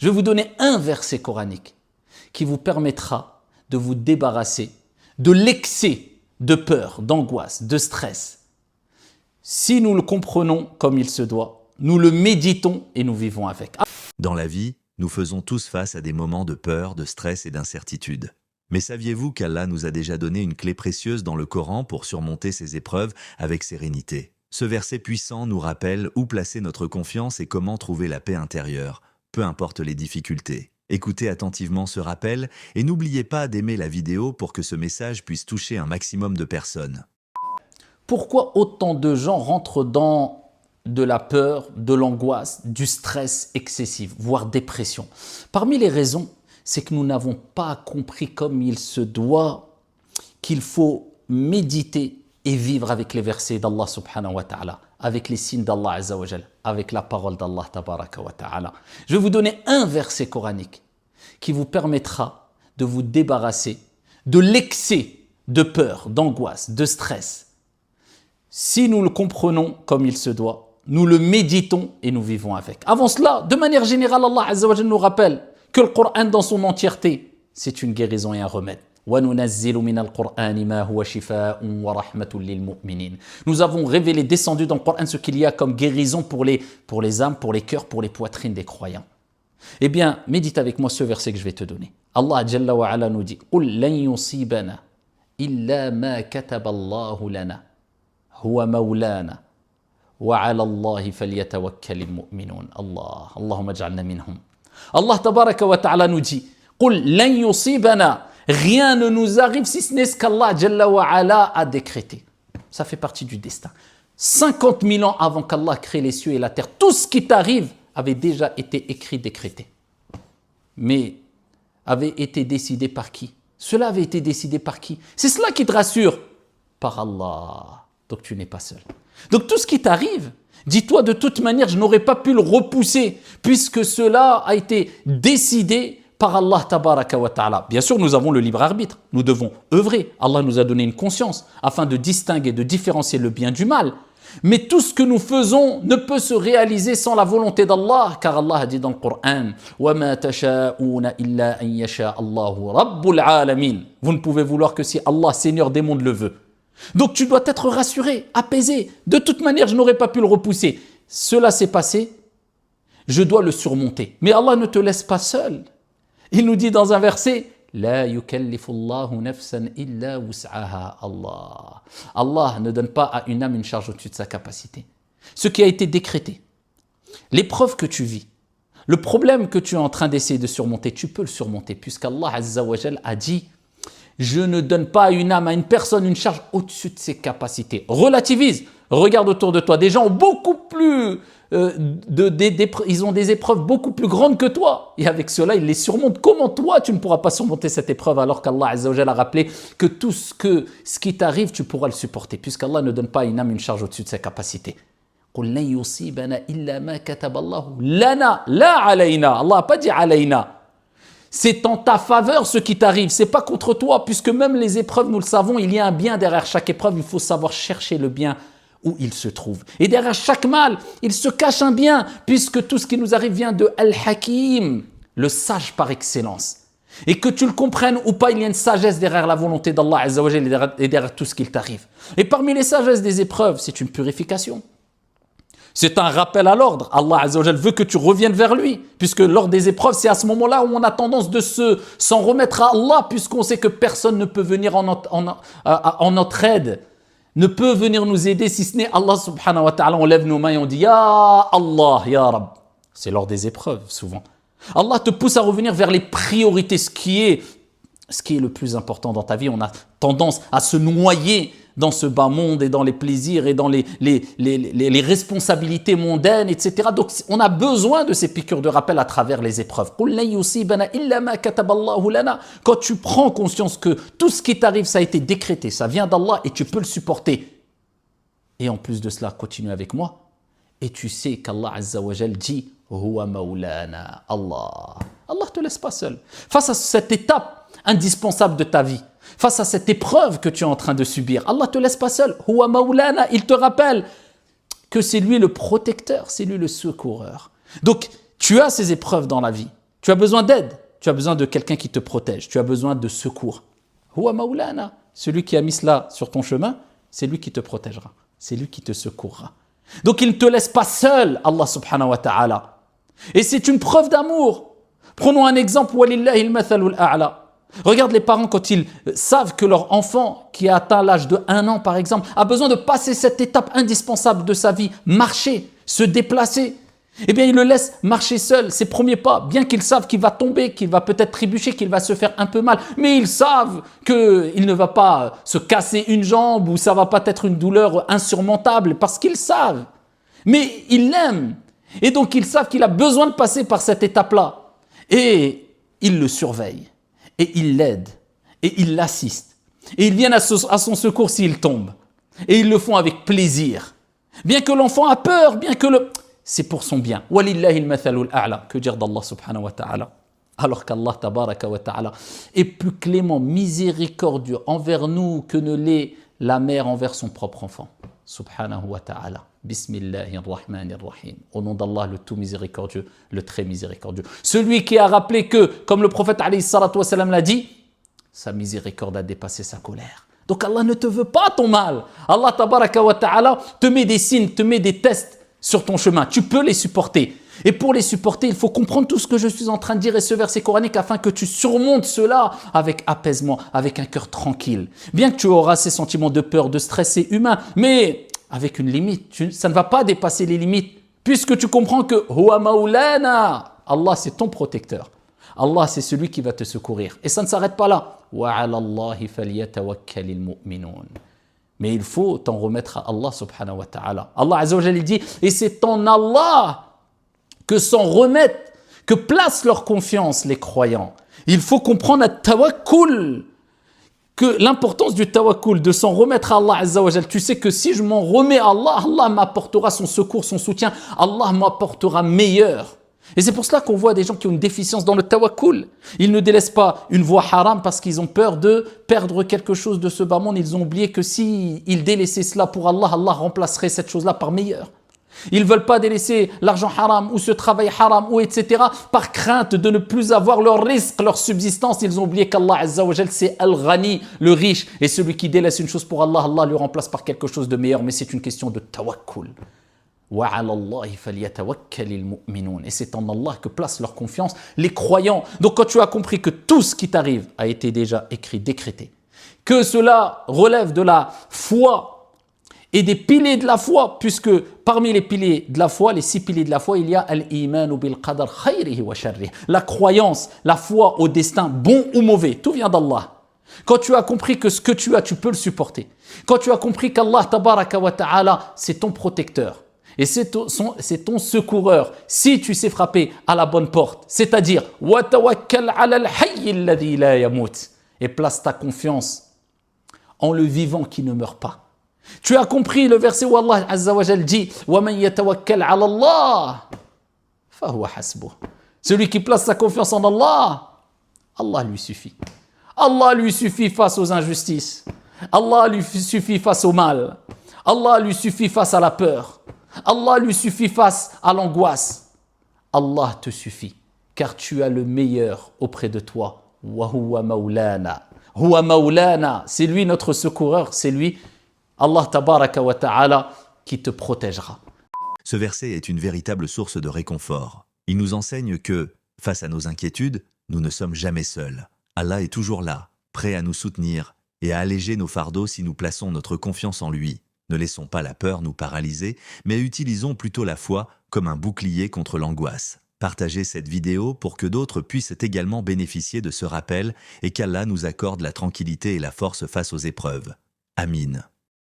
Je vais vous donner un verset coranique qui vous permettra de vous débarrasser de l'excès de peur, d'angoisse, de stress. Si nous le comprenons comme il se doit, nous le méditons et nous vivons avec. Dans la vie, nous faisons tous face à des moments de peur, de stress et d'incertitude. Mais saviez-vous qu'Allah nous a déjà donné une clé précieuse dans le Coran pour surmonter ces épreuves avec sérénité? Ce verset puissant nous rappelle où placer notre confiance et comment trouver la paix intérieure, peu importe les difficultés. Écoutez attentivement ce rappel et n'oubliez pas d'aimer la vidéo pour que ce message puisse toucher un maximum de personnes. Pourquoi autant de gens rentrent dans de la peur, de l'angoisse, du stress excessif, voire dépression? Parmi les raisons, c'est que nous n'avons pas compris comme il se doit qu'il faut méditer et vivre avec les versets d'Allah subhanahu wa ta'ala, avec les signes d'Allah azza wa jal, avec la parole d'Allah tabaraka wa ta'ala. Je vais vous donner un verset coranique qui vous permettra de vous débarrasser de l'excès de peur, d'angoisse, de stress. Si nous le comprenons comme il se doit, nous le méditons et nous vivons avec. Avant cela, de manière générale, Allah azza wa jal nous rappelle que le Coran dans son entièreté, c'est une guérison et un remède. Nous avons révélé, descendu dans le Coran ce qu'il y a comme guérison pour les âmes, pour les cœurs, pour les poitrines des croyants. Eh bien, médite avec moi ce verset que je vais te donner. Allah Jalla wa Ala nous dit قُلْ لَنْ يُصِيبَنَا إِلَّا مَا كَتَبَ اللَّهُ لَنَا هُوَ مَوْلَانَا وَعَلَى اللَّهِ فَلْيَتَوَكَّلِ الْمُؤْمِنُونَ Allah, Allahumma ij'alna minhum. Allah tabaraka wa ta'ala nous dit قُلْ لَنْ يُصِيبَنَا Rien ne nous arrive si ce n'est ce qu'Allah Jalla wa Ala a décrété. Ça fait partie du destin. 50 000 ans avant qu'Allah crée les cieux et la terre, tout ce qui t'arrive avait déjà été écrit, décrété. Mais avait été décidé par qui? Cela avait été décidé par qui? C'est cela qui te rassure. Par Allah. Donc tu n'es pas seul. Donc tout ce qui t'arrive, dis-toi de toute manière, je n'aurais pas pu le repousser puisque cela a été décidé par Allah tabaraka wa ta'ala. Bien sûr, nous avons le libre arbitre. Nous devons œuvrer. Allah nous a donné une conscience afin de distinguer, de différencier le bien du mal. Mais tout ce que nous faisons ne peut se réaliser sans la volonté d'Allah, car Allah a dit dans le Coran وَمَا تَشَاءُونَ إِلَّا أَن يَشَاءَ اللَّهُ رَبُّ الْعَالَمِينَ. Vous ne pouvez vouloir que si Allah, Seigneur des mondes, le veut. Donc tu dois être rassuré, apaisé. De toute manière, je n'aurais pas pu le repousser. Cela s'est passé, je dois le surmonter. Mais Allah ne te laisse pas seul. Il nous dit dans un verset لا يكلف الله نفسا إلا وسعها Allah. Allah ne donne pas à une âme une charge au-dessus de sa capacité. Ce qui a été décrété, l'épreuve que tu vis, le problème que tu es en train d'essayer de surmonter, tu peux le surmonter puisqu'Allah Azza wa Jal a dit je ne donne pas à une âme, à une personne une charge au-dessus de ses capacités. Relativise, regarde autour de toi, des gens ont beaucoup plus ils ont des épreuves beaucoup plus grandes que toi. Et avec cela, ils les surmontent. Comment toi, tu ne pourras pas surmonter cette épreuve alors qu'Allah Azza wa Jalla a rappelé que tout ce qui t'arrive, tu pourras le supporter puisqu'Allah ne donne pas à une âme une charge au-dessus de ses capacités. قُلْ لَنْ يُصِيبَنَا إِلَّا مَا كَتَبَ اللَّهُ لَنَا لَا عَلَيْنَا. Allah n'a pas dit عَلَيْنَا. C'est en ta faveur ce qui t'arrive, c'est pas contre toi puisque même les épreuves, nous le savons, il y a un bien derrière chaque épreuve, il faut savoir chercher le bien où il se trouve. Et derrière chaque mal, il se cache un bien, puisque tout ce qui nous arrive vient de Al-Hakim, le sage par excellence. Et que tu le comprennes ou pas, il y a une sagesse derrière la volonté d'Allah Azza wa Jalla et derrière tout ce qu'il t'arrive. Et parmi les sagesses des épreuves, c'est une purification. C'est un rappel à l'ordre. Allah Azza wa Jalla veut que tu reviennes vers lui, puisque lors des épreuves, c'est à ce moment-là où on a tendance de s'en remettre à Allah, puisqu'on sait que personne ne peut venir en notre aide, ne peut venir nous aider si ce n'est Allah subhanahu wa ta'ala. On lève nos mains et on dit Ya Allah, Ya Rab. C'est lors des épreuves souvent. Allah te pousse à revenir vers les priorités, ce qui est le plus important dans ta vie. On a tendance à se noyer dans ce bas monde et dans les plaisirs et dans les responsabilités mondaines, etc. Donc on a besoin de ces piqûres de rappel à travers les épreuves. Quand tu prends conscience que tout ce qui t'arrive, ça a été décrété, ça vient d'Allah et tu peux le supporter. Et en plus de cela, continue avec moi. Et tu sais qu'Allah Azza wa Jal dit Huwa Maulana, Allah. Allah ne te laisse pas seul. Face à cette étape indispensable de ta vie, face à cette épreuve que tu es en train de subir, Allah ne te laisse pas seul. Huwa Maulana, il te rappelle que c'est lui le protecteur, c'est lui le secoureur. Donc, tu as ces épreuves dans la vie. Tu as besoin d'aide. Tu as besoin de quelqu'un qui te protège. Tu as besoin de secours. Huwa maulana. Celui qui a mis cela sur ton chemin, c'est lui qui te protégera. C'est lui qui te secourra. Donc il ne te laisse pas seul, Allah subhanahu wa ta'ala. Et c'est une preuve d'amour. Prenons un exemple. Walillahi al-mathalul a'la. Regarde les parents quand ils savent que leur enfant qui a atteint l'âge de 1 an par exemple a besoin de passer cette étape indispensable de sa vie, marcher, se déplacer. Eh bien ils le laissent marcher seul, ses premiers pas, bien qu'ils savent qu'il va tomber, qu'il va peut-être trébucher, qu'il va se faire un peu mal. Mais ils savent qu'il ne va pas se casser une jambe ou ça va pas être une douleur insurmontable parce qu'ils savent. Mais ils l'aiment et donc ils savent qu'il a besoin de passer par cette étape-là. Et ils le surveillent. Et ils l'aident, et ils l'assistent, et ils viennent à son secours s'il tombe. Et ils le font avec plaisir. Bien que l'enfant a peur, bien que c'est pour son bien. Walillahi al-mathalul a'la, que dire d'Allah subhanahu wa ta'ala. Alors qu'Allah tabaraka wa ta'ala est plus clément, miséricordieux envers nous que ne l'est la mère envers son propre enfant. Subhanahu wa ta'ala. Bismillahirrahmanirrahim. Au nom d'Allah, le tout miséricordieux, le très miséricordieux. Celui qui a rappelé que, comme le prophète alayhi salatu wa salam l'a dit, sa miséricorde a dépassé sa colère. Donc Allah ne te veut pas ton mal. Allah tabaraka wa ta'ala te met des signes, te met des tests sur ton chemin. Tu peux les supporter. Et pour les supporter, il faut comprendre tout ce que je suis en train de dire et ce verset coranique afin que tu surmontes cela avec apaisement, avec un cœur tranquille. Bien que tu auras ces sentiments de peur, de stress, c'est humain, mais avec une limite. Ça ne va pas dépasser les limites puisque tu comprends que Huwa Maulana, Allah c'est ton protecteur. Allah c'est celui qui va te secourir. Et ça ne s'arrête pas là. Wa 'ala Allahi falyatawakkalil mu'minun. Mais il faut t'en remettre à Allah subhanahu wa ta'ala. Allah azza wa jalla dit et c'est en Allah que s'en remettent, que placent leur confiance les croyants. Il faut comprendre at-tawakkul, que l'importance du tawakkul, de s'en remettre à Allah azza wa jalla. Tu sais que si je m'en remets à Allah, Allah m'apportera son secours, son soutien. Allah m'apportera meilleur. Et c'est pour cela qu'on voit des gens qui ont une déficience dans le tawakkul. Ils ne délaissent pas une voie haram parce qu'ils ont peur de perdre quelque chose de ce bas monde. Ils ont oublié que s'ils délaissaient cela pour Allah, Allah remplacerait cette chose-là par meilleur. Ils ne veulent pas délaisser l'argent haram ou ce travail haram ou etc. par crainte de ne plus avoir leur risque, leur subsistance. Ils ont oublié qu'Allah Azza wa Jal c'est Al-Ghani, le riche. Et celui qui délaisse une chose pour Allah, Allah lui remplace par quelque chose de meilleur. Mais c'est une question de tawakkul. Wa 'ala Allahi falyatawakkalil mu'minun. Et c'est en Allah que placent leur confiance les croyants. Donc quand tu as compris que tout ce qui t'arrive a été déjà écrit, décrété, que cela relève de la foi et des piliers de la foi, puisque parmi les piliers de la foi, les 6 piliers de la foi, il y a al-imanu bil qadar khayrihi wa sharrihi, la croyance, la foi au destin bon ou mauvais, tout vient d'Allah. Quand tu as compris que ce que tu as, tu peux le supporter. Quand tu as compris qu'Allah tabaraka wa ta'ala, c'est ton protecteur et c'est ton secoureur si tu sais frapper à la bonne porte, c'est-à-dire wa tawakkal 'ala al-hayy alladhi la yamut, et place ta confiance en le vivant qui ne meurt pas. Tu as compris le verset où Allah Azza wa Jal dit « Wa man yatawakkal 'ala Allah, fahuwa hasbuh » Celui qui place sa confiance en Allah, Allah lui suffit. Allah lui suffit face aux injustices. Allah lui suffit face au mal. Allah lui suffit face à la peur. Allah lui suffit face à l'angoisse. Allah te suffit, car tu as le meilleur auprès de toi. Wa huwa maulana. Huwa maulana, c'est lui notre secoureur, c'est lui Allah tabaraka wa ta'ala qui te protégera. Ce verset est une véritable source de réconfort. Il nous enseigne que, face à nos inquiétudes, nous ne sommes jamais seuls. Allah est toujours là, prêt à nous soutenir et à alléger nos fardeaux si nous plaçons notre confiance en lui. Ne laissons pas la peur nous paralyser, mais utilisons plutôt la foi comme un bouclier contre l'angoisse. Partagez cette vidéo pour que d'autres puissent également bénéficier de ce rappel et qu'Allah nous accorde la tranquillité et la force face aux épreuves. Amin.